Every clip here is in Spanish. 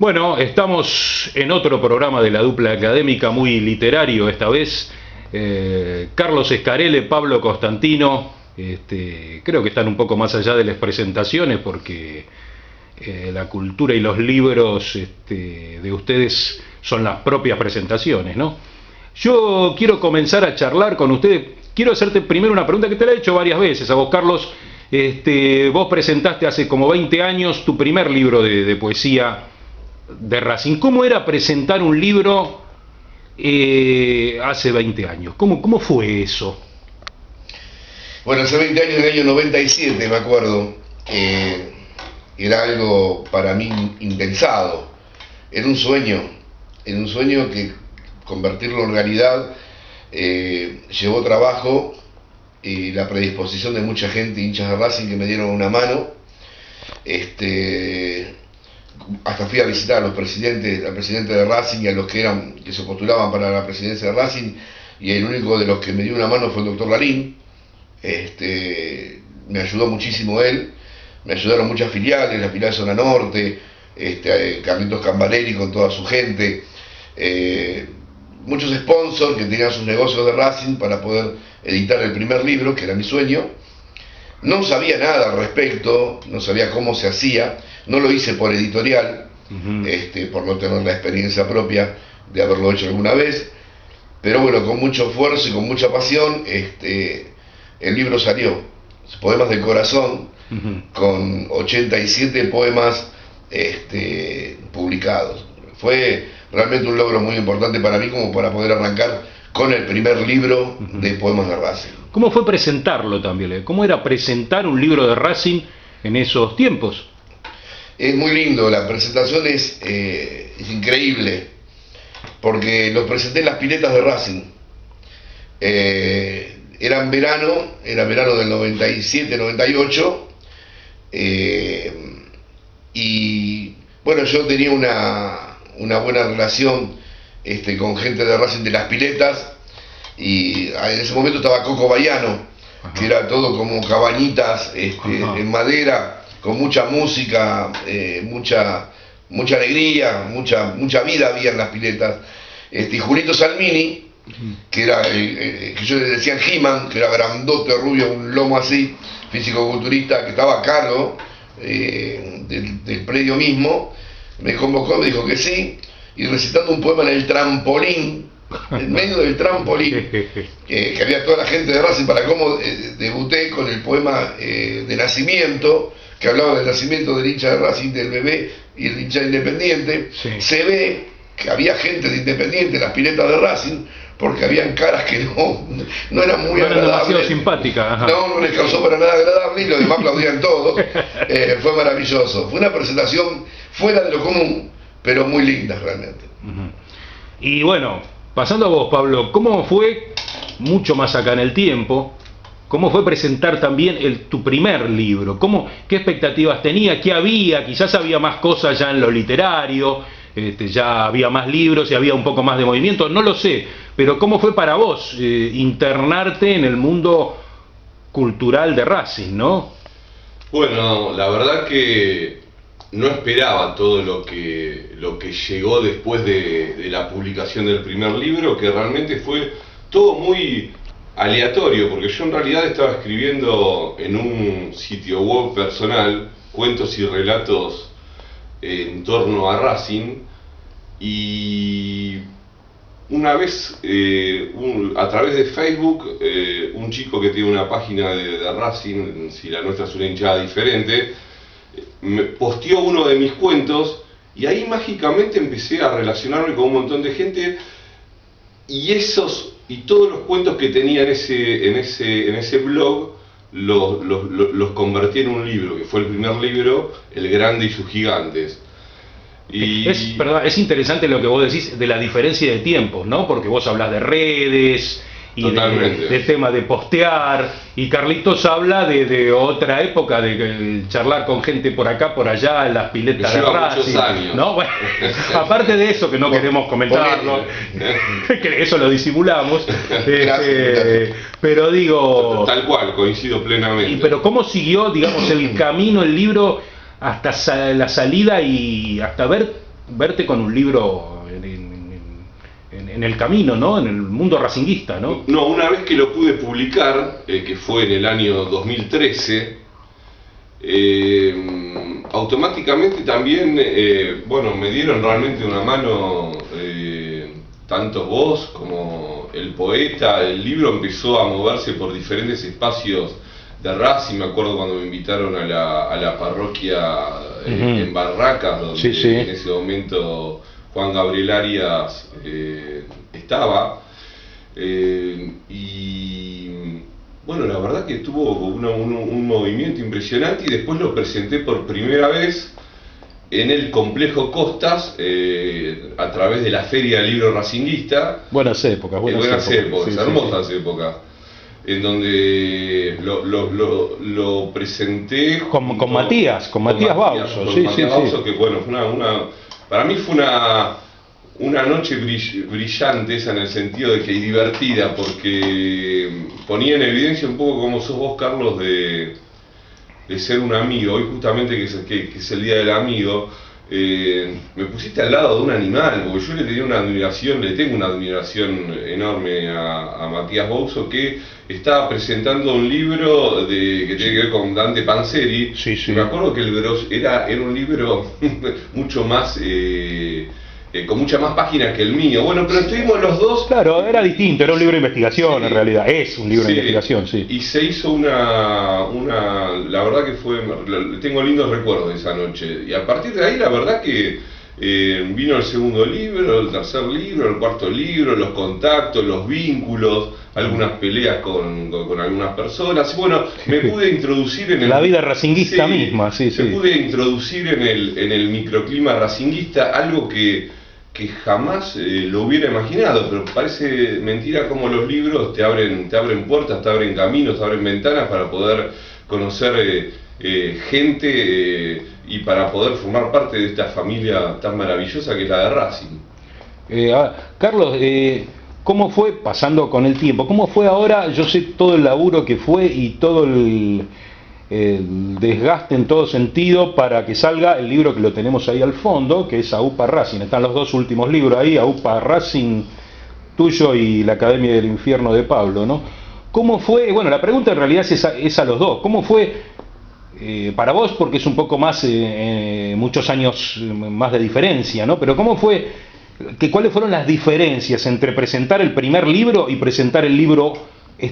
Bueno, estamos en otro programa de la dupla académica, muy literario esta vez. Carlos Escarele, Pablo Costantino, creo que están un poco más allá de las presentaciones porque la cultura y los libros de ustedes son las propias presentaciones, ¿no? Yo quiero comenzar a charlar con ustedes. Quiero hacerte primero una pregunta que te la he hecho varias veces a vos, Carlos. Vos presentaste hace como 20 años tu primer libro de poesía de Racing. ¿Cómo era presentar un libro hace 20 años? ¿Cómo fue eso? Bueno, hace 20 años, en el año 97, me acuerdo, era algo para mí impensado. Era un sueño que convertirlo en realidad llevó trabajo y la predisposición de mucha gente, hinchas de Racing, que me dieron una mano. Hasta fui a visitar a los presidentes, al presidente de Racing y a los que se postulaban para la presidencia de Racing, y el único de los que me dio una mano fue el doctor Larín. Me ayudó muchísimo él, me ayudaron muchas filiales, la filial Zona Norte, Carlitos Cambarelli con toda su gente, muchos sponsors que tenían sus negocios de Racing para poder editar el primer libro, que era mi sueño. No sabía nada al respecto, no sabía cómo se hacía, no lo hice por editorial, por no tener la experiencia propia de haberlo hecho alguna vez, pero bueno, con mucho esfuerzo y con mucha pasión, el libro salió, Poemas del Corazón, con 87 poemas publicados. Fue realmente un logro muy importante para mí como para poder arrancar con el primer libro de Poemas de Racing. ¿Cómo fue presentarlo también? ¿Cómo era presentar un libro de Racing en esos tiempos? Es muy lindo, la presentación es increíble, porque los presenté en las piletas de Racing. Era verano del 97-98, y bueno, yo tenía una buena relación con gente de Racing de las piletas, y en ese momento estaba Coco Baiano, que era todo como cabañitas en madera, con mucha música, mucha alegría, mucha vida había en las piletas. Y Julito Salmini, que era que yo le decía He-Man, que era grandote, rubio, un lomo así, físico-culturista, que estaba a cargo del predio mismo, me convocó, me dijo que sí, y recitando un poema en el trampolín, en medio del trampolín, que había toda la gente de Racing, para cómo debuté con el poema de nacimiento, que hablaba del nacimiento del hincha de Racing, del bebé y el hincha de Independiente. Sí. Se ve que había gente de Independiente en las piletas de Racing, porque habían caras que no eran muy agradables. Demasiado simpáticas. No les causó para nada agradable, y los demás aplaudían todos. Fue maravilloso. Fue una presentación fuera de lo común, pero muy linda realmente. Y bueno, pasando a vos, Pablo, ¿cómo fue, mucho más acá en el tiempo, cómo fue presentar también tu primer libro? ¿Qué expectativas tenía? ¿Qué había? Quizás había más cosas ya en lo literario, ya había más libros y había un poco más de movimiento, no lo sé, pero ¿cómo fue para vos internarte en el mundo cultural de Racing, no? Bueno, la verdad que no esperaba todo lo que llegó después de la publicación del primer libro, que realmente fue todo muy aleatorio, porque yo en realidad estaba escribiendo en un sitio web personal cuentos y relatos en torno a Racing, y una vez a través de Facebook un chico que tiene una página de Racing, si la nuestra es una hinchada diferente, me posteó uno de mis cuentos, y ahí mágicamente empecé a relacionarme con un montón de gente, y todos los cuentos que tenía en ese blog los convertí en un libro, que fue el primer libro, El Grande y sus Gigantes. Es interesante lo que vos decís de la diferencia de tiempos, ¿no? Porque vos hablas de redes y de tema de postear, y Carlitos habla de otra época, de charlar con gente por acá, por allá, en las piletas de Racing, ¿no? Bueno, aparte de eso, que no queremos comentarlo, que eso lo disimulamos, pero digo... Tal cual, coincido plenamente. Pero ¿cómo siguió, digamos, el camino, el libro, hasta la salida y hasta ver verte con un libro en el camino, ¿no? En el mundo racinguista, ¿no? No, una vez que lo pude publicar, que fue en el año 2013, automáticamente también, bueno, me dieron realmente una mano, tanto vos como el poeta. El libro empezó a moverse por diferentes espacios de Racing. Me acuerdo cuando me invitaron a la parroquia en Barracas, donde en ese momento Juan Gabriel Arias estaba, y bueno, la verdad que tuvo un movimiento impresionante, y después lo presenté por primera vez en el Complejo Costas, a través de la Feria del Libro Racinguista. Buenas épocas, buenas épocas, hermosas épocas, en donde lo presenté con Matías Bauzo, que bueno, para mí fue una noche brillante esa, en el sentido de que, y divertida, porque ponía en evidencia un poco cómo sos vos, Carlos, de ser un amigo. Hoy justamente que es el Día del Amigo, me pusiste al lado de un animal, porque yo le tengo una admiración enorme a Matías Bauzo, que estaba presentando un libro que tiene que ver con Dante Panzeri. Me acuerdo que era un libro mucho más, con muchas más páginas que el mío. Bueno, pero estuvimos los dos. Claro, era distinto, era un libro de investigación, en realidad. Es un libro de investigación, Y se hizo la verdad que tengo lindos recuerdos de esa noche. Y a partir de ahí, la verdad que vino el segundo libro, el tercer libro, el cuarto libro, los contactos, los vínculos, algunas peleas con algunas personas. Y bueno, me pude introducir en la vida racinguista misma. Me pude introducir en el microclima racinguista, algo que jamás lo hubiera imaginado, pero parece mentira cómo los libros te abren puertas, te abren caminos, te abren ventanas para poder conocer gente, y para poder formar parte de esta familia tan maravillosa que es la de Racing. Carlos, ¿cómo fue, pasando con el tiempo, cómo fue ahora? Yo sé todo el laburo que fue y todo el desgaste en todo sentido para que salga el libro, que lo tenemos ahí al fondo, que es AUPA Racing. Están los dos últimos libros ahí, AUPA Racing tuyo y La Academia del Infierno de Pablo, ¿no? ¿Cómo fue? Bueno, la pregunta en realidad es a los dos. ¿Cómo fue para vos? Porque es un poco más, muchos años más de diferencia, ¿no? Pero ¿cómo fue? ¿Cuáles fueron las diferencias entre presentar el primer libro y presentar el libro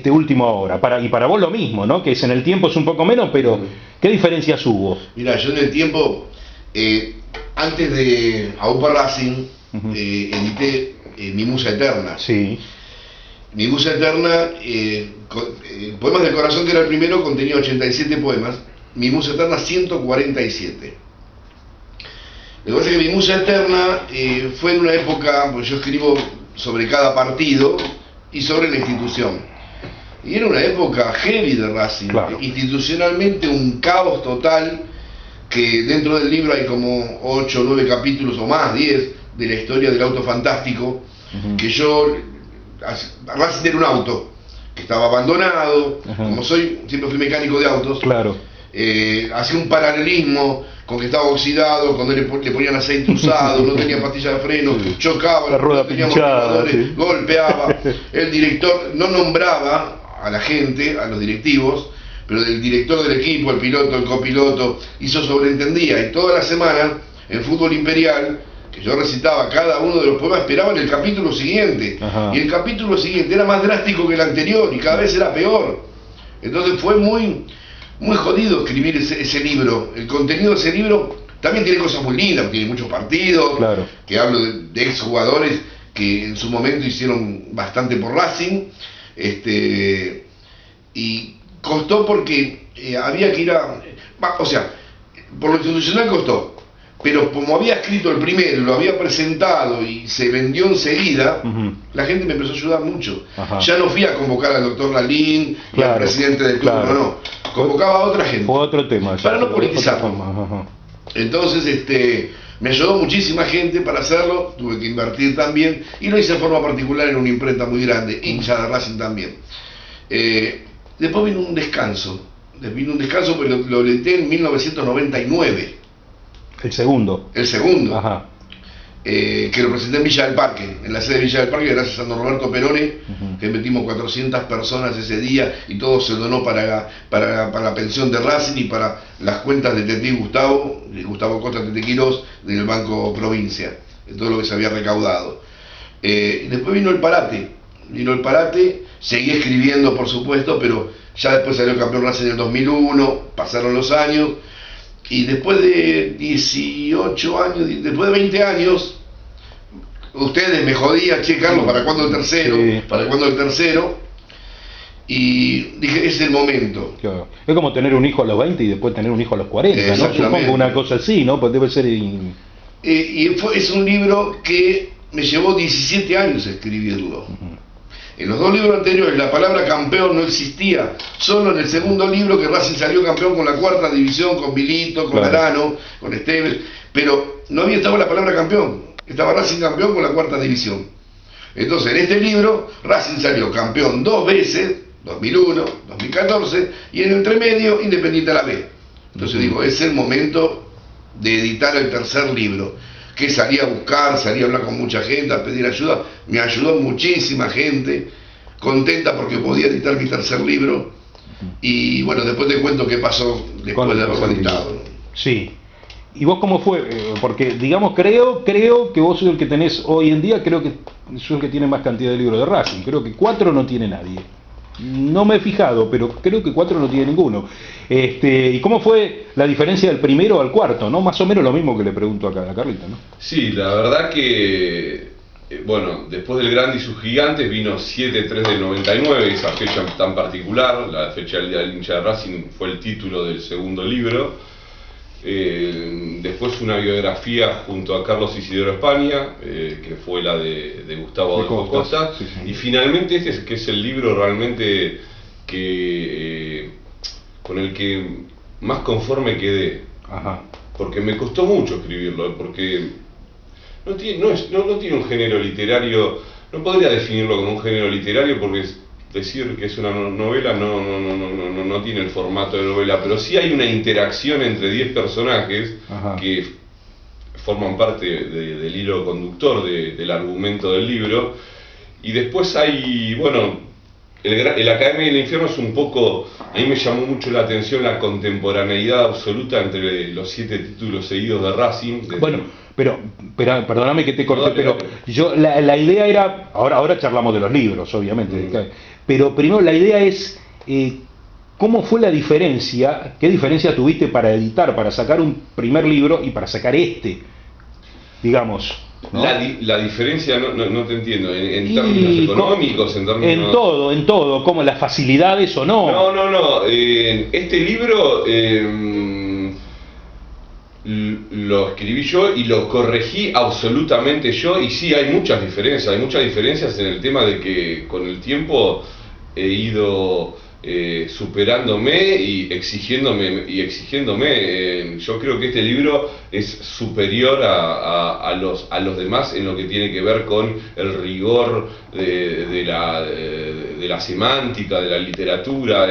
último ahora? Y para vos lo mismo, ¿no? Que en el tiempo es un poco menos, pero ¿qué diferencias hubo? Mira, yo en el tiempo, antes de AUPA Racing, edité Mi Musa Eterna. Sí. Mi Musa Eterna, Poemas del Corazón, que era el primero, contenía 87 poemas. Mi Musa Eterna, 147. Lo que pasa es que Mi Musa Eterna fue en una época, pues yo escribo sobre cada partido y sobre la institución. Y era una época heavy de Racing, claro. Institucionalmente un caos total, que dentro del libro hay como 8 o 9 capítulos o más, 10, de la historia del auto fantástico, que Racing era un auto que estaba abandonado, como siempre fui mecánico de autos, claro. Hacía un paralelismo con que estaba oxidado, cuando le ponían aceite usado, no tenía pastillas de freno, chocaba, la rueda tenía pinchada, golpeaba. El director no nombraba a la gente, a los directivos, pero el director del equipo, el piloto, el copiloto, sobreentendía. Y toda la semana, en Fútbol Imperial, que yo recitaba cada uno de los poemas, esperaban el capítulo siguiente. Y el capítulo siguiente era más drástico que el anterior, y cada vez era peor. Entonces fue muy jodido escribir ese libro. El contenido de ese libro también tiene cosas muy lindas, tiene muchos partidos, claro. Que hablo de exjugadores que en su momento hicieron bastante por Racing, y costó porque había que ir por lo institucional costó, pero como había escrito el primero, lo había presentado y se vendió enseguida, la gente me empezó a ayudar mucho. Ya no fui a convocar al doctor Lalín, claro, al presidente del club, claro. No, convocaba a otra gente. Fue otro tema. Para no politizar. Entonces, me ayudó muchísima gente para hacerlo, tuve que invertir también, y lo hice de forma particular en una imprenta muy grande, hincha de Racing también. Después vino un descanso, porque lo edité en 1999. El segundo. Ajá. que lo presenté en Villa del Parque, en la sede de Villa del Parque, gracias a don Roberto Perone, que metimos 400 personas ese día y todo se donó para la pensión de Racing y para las cuentas de Tete Gustavo Costa Tete Quirós, del Banco Provincia, de todo lo que se había recaudado. Y después vino el parate, seguí escribiendo por supuesto, pero ya después salió campeón Racing en el 2001, pasaron los años, y después de 18 años, después de 20 años, ustedes me jodían, che Carlos, ¿para cuándo el tercero? Sí. ¿Para cuándo el tercero? Y dije, es el momento. Claro. Es como tener un hijo a los 20 y después tener un hijo a los 40, ¿no? Supongo una cosa así, ¿no? Pues debe ser... es un libro que me llevó 17 años escribirlo. En los dos libros anteriores la palabra campeón no existía, solo en el segundo libro que Racing salió campeón con la cuarta división, con Milito, con Arano, con Esteves, pero no había estado la palabra campeón, estaba Racing campeón con la cuarta división. Entonces en este libro Racing salió campeón 2 veces, 2001, 2014, y en el entremedio Independiente a la B. Entonces digo, es el momento de editar el tercer libro, que salí a buscar, salí a hablar con mucha gente, a pedir ayuda, me ayudó muchísima gente, contenta porque podía editar mi tercer libro, y bueno, después te cuento qué pasó después de haberlo editado, ¿no? Sí. ¿Y vos cómo fue? Porque, digamos, creo que vos sos el que tenés hoy en día, creo que sos el que tiene más cantidad de libros de Racing, creo que 4 no tiene nadie. No me he fijado, pero creo que 4 no tiene ninguno. ¿Y cómo fue la diferencia del primero al cuarto, no? Más o menos lo mismo que le pregunto acá a Carlita, ¿no? Sí, la verdad que, bueno, después del Grande y sus Gigantes vino 7-3 del 99, esa fecha tan particular, la fecha del Día del Hincha de Racing fue el título del segundo libro. Después una biografía junto a Carlos Isidoro España, que fue la de Gustavo Adolfo Costa, sí. Y finalmente este que es el libro realmente que con el que más conforme quedé. Ajá. Porque me costó mucho escribirlo, porque no tiene un género literario, no podría definirlo como un género literario porque decir que es una novela no tiene el formato de novela, pero sí hay una interacción entre 10 personajes. Ajá. Que forman parte del hilo conductor del argumento del libro, y después hay, bueno, el Academia del Infierno es un poco, a mí me llamó mucho la atención la contemporaneidad absoluta entre los 7 títulos seguidos de Racing. Bueno, pero perdóname que te corté, pero yo la idea era, ahora charlamos de los libros, obviamente, pero primero la idea es ¿cómo fue la diferencia? ¿Qué diferencia tuviste para editar, para sacar un primer libro y para sacar digamos? ¿No? La diferencia no te entiendo, en términos económicos, en términos... En todo, como las facilidades o no. No, este libro lo escribí yo y lo corregí absolutamente yo, y sí hay muchas diferencias en el tema de que con el tiempo he ido superándome y exigiéndome. Yo creo que este libro es superior a los demás en lo que tiene que ver con el rigor de la semántica, de la literatura.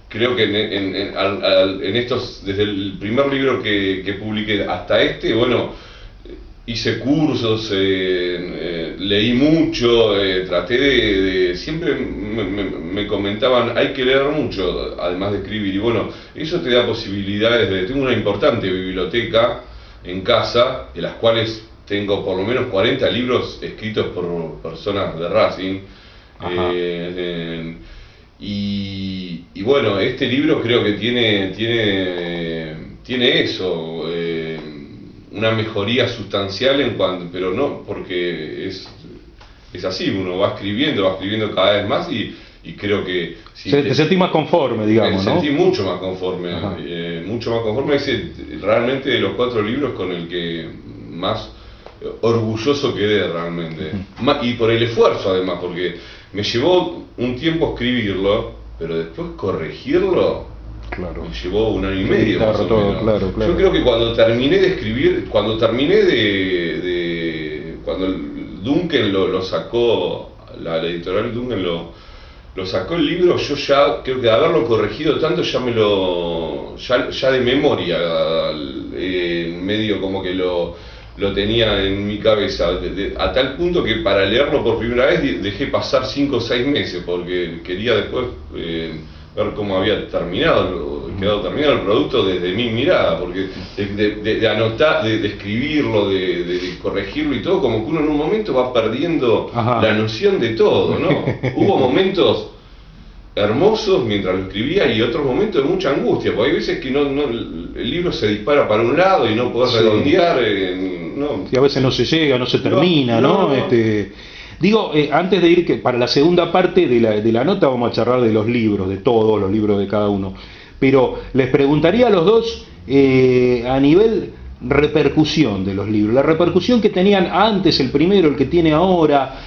Creo que en estos, desde el primer libro que publiqué hasta bueno, hice cursos, leí mucho, traté de siempre me comentaban, hay que leer mucho, además de escribir, y bueno, eso te da posibilidades tengo una importante biblioteca en casa, de las cuales tengo por lo menos 40 libros escritos por personas de Racing. Y bueno, este libro creo que tiene eso, una mejoría sustancial pero no porque es así, uno va escribiendo cada vez más y creo que... Si te sentís más conforme, digamos, ¿no? Me sentí mucho más conforme, realmente de los 4 libros con el que más orgulloso quedé realmente, y por el esfuerzo además, porque me llevó un tiempo escribirlo, pero después corregirlo, claro, me llevó 1 año y medio. Claro. Yo creo que cuando terminé de escribir, cuando el Duncan lo sacó, la editorial Duncan lo sacó el libro, yo ya creo que de haberlo corregido tanto ya ya de memoria, medio como que lo lo tenía en mi cabeza, a tal punto que para leerlo por primera vez dejé pasar 5 o 6 meses, porque quería después ver cómo había quedado terminado el producto desde mi mirada, porque de anotar, de escribirlo, de corregirlo y todo, como que uno en un momento va perdiendo la noción de todo, ¿no? Hubo momentos hermosos mientras lo escribía y otros momentos de mucha angustia, porque hay veces que el libro se dispara para un lado y no podés redondear, no. Y a veces no se llega, no se termina, ¿no? Digo, antes de ir para la segunda parte de la nota, vamos a charlar de los libros, de todos los libros de cada uno, pero les preguntaría a los dos a nivel repercusión de los libros, la repercusión que tenían antes, el primero, el que tiene ahora,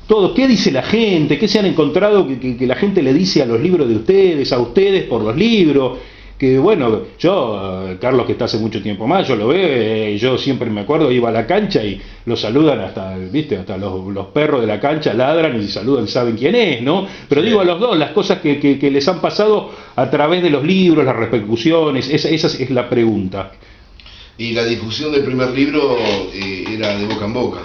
todo, ¿qué dice la gente? ¿Qué se han encontrado que la gente le dice a los libros de ustedes, a ustedes por los libros? Que bueno, yo, Carlos, que está hace mucho tiempo más, yo lo veo, yo siempre me acuerdo, iba a la cancha y lo saludan hasta, ¿viste? Hasta los perros de la cancha ladran y saludan, saben quién es, ¿no? Pero digo a los dos, las cosas que les han pasado a través de los libros, las repercusiones, esa es la pregunta. Y la difusión del primer libro era de boca en boca.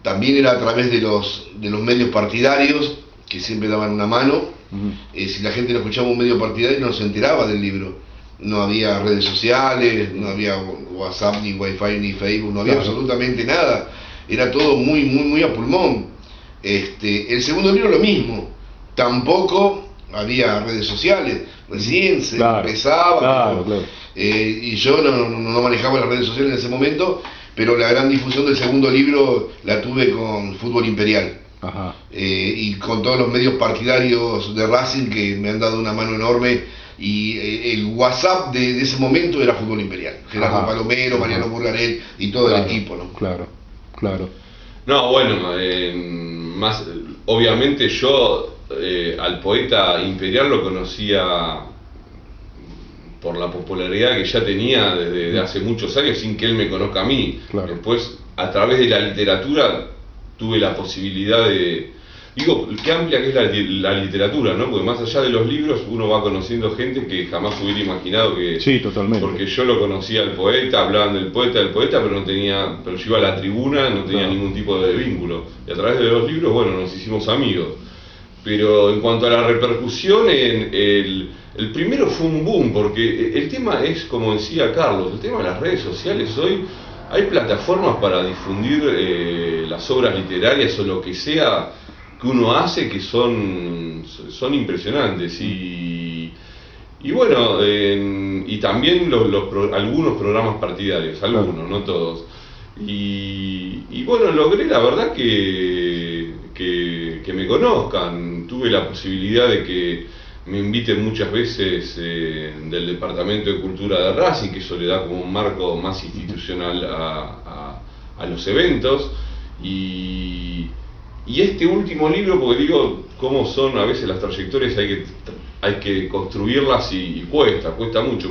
También era a través de los medios partidarios, que siempre daban una mano. Si la gente no escuchaba un medio partidario no se enteraba del libro. No había redes sociales, no había WhatsApp, ni Wi-Fi, ni Facebook, no había absolutamente nada. Era todo muy a pulmón. El segundo libro lo mismo. Tampoco había redes sociales. Recién se empezaba. Y yo no manejaba las redes sociales en ese momento, pero la gran difusión del segundo libro la tuve con Fútbol Imperial. Y con todos los medios partidarios de Racing que me han dado una mano enorme, y el WhatsApp de ese momento era Fútbol Imperial, Gerardo Palomero, Mariano Burgarel y todo el equipo, ¿no? Claro. No, bueno, más obviamente yo al poeta Imperial lo conocía por la popularidad que ya tenía desde hace muchos años sin que él me conozca a mí. Después, a través de la literatura tuve la posibilidad de... Digo, qué amplia que es la literatura, ¿no? Porque más allá de los libros uno va conociendo gente que jamás hubiera imaginado que... Sí, totalmente. Porque yo lo conocía al poeta, hablaban del poeta, pero pero yo iba a la tribuna, no tenía ningún tipo de vínculo. Y a través de los libros, bueno, nos hicimos amigos. Pero en cuanto a la repercusión, el primero fue un boom, porque el tema es, como decía Carlos, el tema de las redes sociales hoy... Hay plataformas para difundir las obras literarias o lo que sea que uno hace que son impresionantes y bueno, y también algunos programas partidarios, algunos, no todos. Y bueno, logré la verdad que me conozcan, tuve la posibilidad de que me inviten muchas veces del Departamento de Cultura de Racing, que eso le da como un marco más institucional a los eventos. Y este último libro, porque digo, cómo son a veces las trayectorias, hay que construirlas y cuesta mucho,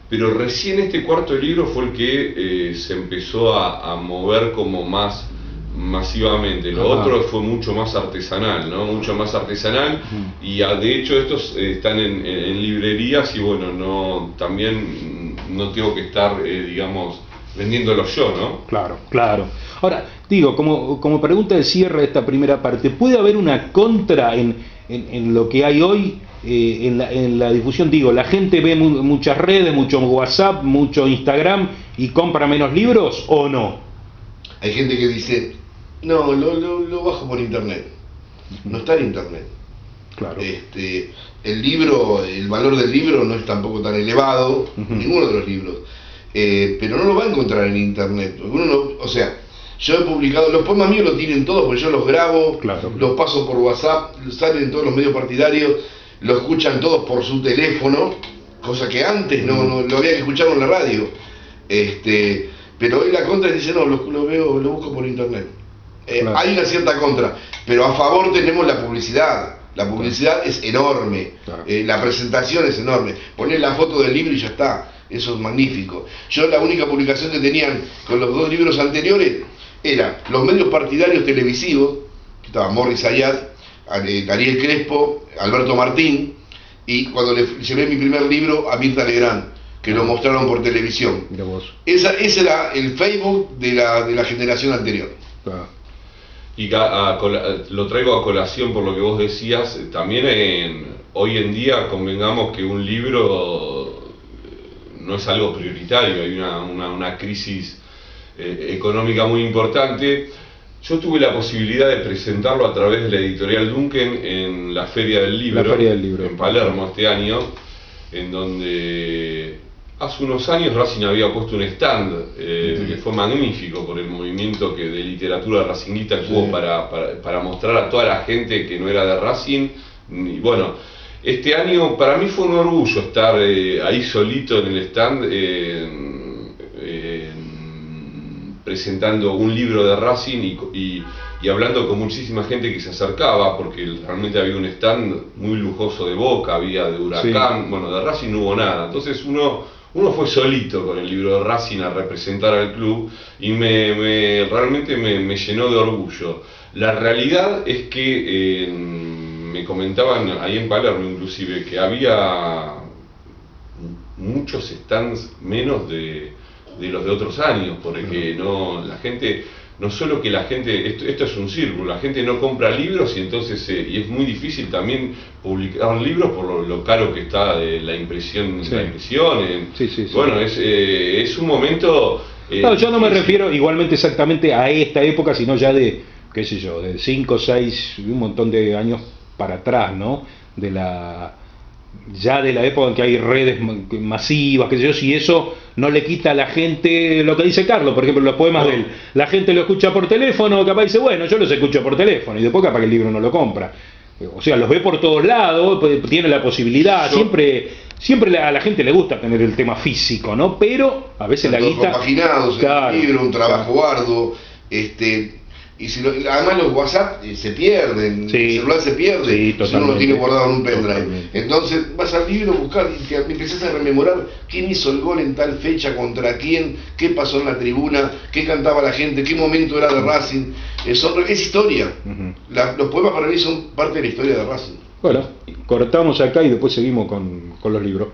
pero recién este cuarto libro fue el que se empezó a mover como más masivamente. Lo otro fue mucho más artesanal, ¿no? Mucho más artesanal, y de hecho estos están en librerías y bueno, también no tengo que estar, digamos, vendiéndolos yo, ¿no? Claro. Ahora, digo, como pregunta de cierre de esta primera parte, ¿puede haber una contra en lo que hay hoy en la difusión? Digo, la gente ve muchas redes, mucho WhatsApp, mucho Instagram y compra menos libros, ¿o no? Hay gente que dice, no, lo bajo por internet. No está en internet. Claro. El libro, el valor del libro no es tampoco tan elevado, ninguno de los libros. Pero no lo va a encontrar en internet. Yo he publicado, los poemas míos los tienen todos, porque yo los grabo, los paso por WhatsApp, salen en todos los medios partidarios, lo escuchan todos por su teléfono, cosa que antes no lo había que escucharlo en la radio. Pero hoy la contra dice, no, lo busco por internet. Hay una cierta contra, pero a favor tenemos la publicidad. La publicidad es enorme, la presentación es enorme. Poner la foto del libro y ya está, eso es magnífico. Yo la única publicación que tenían con los 2 libros anteriores era los medios partidarios televisivos, que estaba Morris Ayad, Ariel Crespo, Alberto Martín, y cuando le llevé mi primer libro a Mirta Legrand, que lo mostraron por televisión. Mira vos. Ese era el Facebook de la generación anterior. Ah. Y lo traigo a colación por lo que vos decías, también hoy en día convengamos que un libro no es algo prioritario, hay una crisis económica muy importante. Yo tuve la posibilidad de presentarlo a través de la editorial Duncan en la Feria del Libro, en Palermo este año, en donde hace unos años Racing había puesto un stand que fue magnífico por el movimiento de literatura racinguista que hubo para mostrar a toda la gente que no era de Racing. Y bueno, este año para mí fue un orgullo estar ahí solito en el stand presentando un libro de Racing y hablando con muchísima gente que se acercaba, porque realmente había un stand muy lujoso de Boca, había de Huracán, bueno, de Racing no hubo nada. Entonces uno fue solito con el libro de Racing a representar al club y realmente me llenó de orgullo. La realidad es que me comentaban ahí en Palermo inclusive que había muchos stands menos de los de otros años, porque la gente, no solo que la gente, esto es un círculo, la gente no compra libros y entonces y es muy difícil también publicar libros por lo caro que está la impresión. Bueno, es un momento... no, yo no me refiero igualmente exactamente a esta época, sino ya de, qué sé yo, de 5, 6, un montón de años para atrás, ¿no? De la época en que hay redes masivas, qué sé yo, si eso no le quita a la gente lo que dice Carlos, por ejemplo, los poemas de él, la gente lo escucha por teléfono, capaz dice, bueno, yo los escucho por teléfono, y después capaz que el libro no lo compra, o sea, los ve por todos lados, tiene la posibilidad, siempre a la gente le gusta tener el tema físico, ¿no? Pero a veces la guita... compaginados, el libro, un trabajo arduo, y además los WhatsApp se pierden, el celular se pierde, si uno lo tiene guardado en un pendrive. Entonces vas al libro a buscar y te empezás a rememorar quién hizo el gol en tal fecha, contra quién, qué pasó en la tribuna, qué cantaba la gente, qué momento era de Racing. Es historia. Los poemas para mí son parte de la historia de Racing. Bueno, cortamos acá y después seguimos con los libros.